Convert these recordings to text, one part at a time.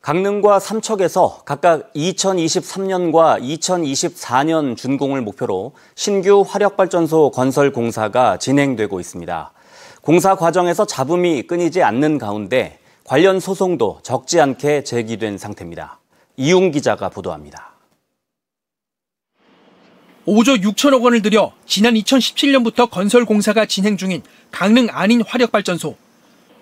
강릉과 삼척에서 각각 2023년과 2024년 준공을 목표로 신규 화력발전소 건설 공사가 진행되고 있습니다. 공사 과정에서 잡음이 끊이지 않는 가운데 관련 소송도 적지 않게 제기된 상태입니다. 이용 기자가 보도합니다. 5조 6천억 원을 들여 지난 2017년부터 건설 공사가 진행 중인 강릉 안인 화력발전소.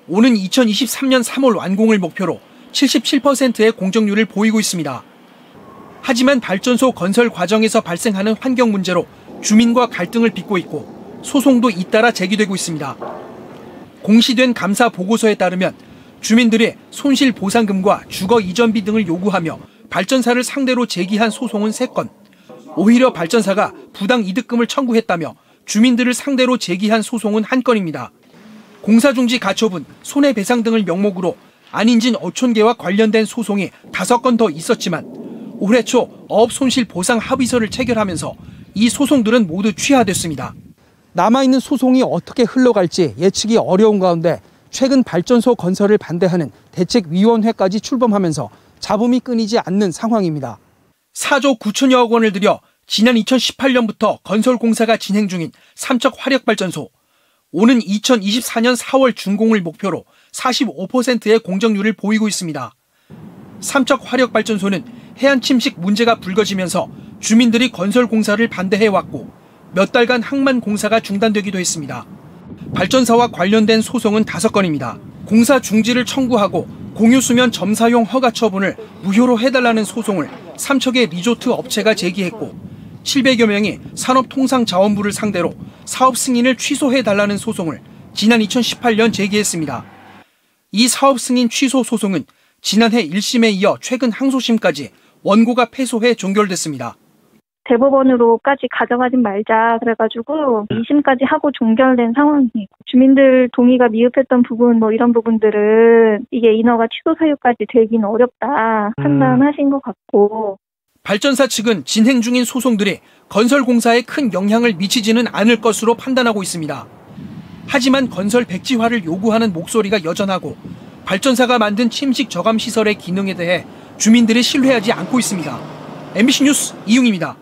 오는 2023년 3월 완공을 목표로 77%의 공정률을 보이고 있습니다. 하지만 발전소 건설 과정에서 발생하는 환경 문제로 주민과 갈등을 빚고 있고 소송도 잇따라 제기되고 있습니다. 공시된 감사 보고서에 따르면 주민들의 손실 보상금과 주거 이전비 등을 요구하며 발전사를 상대로 제기한 소송은 3건, 오히려 발전사가 부당 이득금을 청구했다며 주민들을 상대로 제기한 소송은 1건입니다. 공사중지 가처분, 손해배상 등을 명목으로 안인진 어촌계와 관련된 소송이 5건 더 있었지만 올해 초 어업 손실 보상 합의서를 체결하면서 이 소송들은 모두 취하됐습니다. 남아있는 소송이 어떻게 흘러갈지 예측이 어려운 가운데 최근 발전소 건설을 반대하는 대책위원회까지 출범하면서 잡음이 끊이지 않는 상황입니다. 4조 9천여억 원을 들여 지난 2018년부터 건설 공사가 진행 중인 삼척 화력발전소. 오는 2024년 4월 준공을 목표로 45%의 공정률을 보이고 있습니다. 삼척 화력발전소는 해안 침식 문제가 불거지면서 주민들이 건설 공사를 반대해왔고 몇 달간 항만 공사가 중단되기도 했습니다. 발전사와 관련된 소송은 5건입니다. 공사 중지를 청구하고 공유수면 점사용 허가 처분을 무효로 해달라는 소송을 삼척의 리조트 업체가 제기했고 700여 명이 산업통상자원부를 상대로 사업 승인을 취소해달라는 소송을 지난 2018년 제기했습니다. 이 사업 승인 취소 소송은 지난해 1심에 이어 최근 항소심까지 원고가 패소해 종결됐습니다. 대법원으로까지 가져가지 말자 그래가지고 2심까지 하고 종결된 상황이고 주민들 동의가 미흡했던 부분 이런 부분들은 이게 인허가 취소 사유까지 되긴 어렵다 판단하신 것 같고 발전사 측은 진행 중인 소송들이 건설 공사에 큰 영향을 미치지는 않을 것으로 판단하고 있습니다. 하지만 건설 백지화를 요구하는 목소리가 여전하고 발전사가 만든 침식 저감 시설의 기능에 대해 주민들이 신뢰하지 않고 있습니다. MBC 뉴스 이용입니다.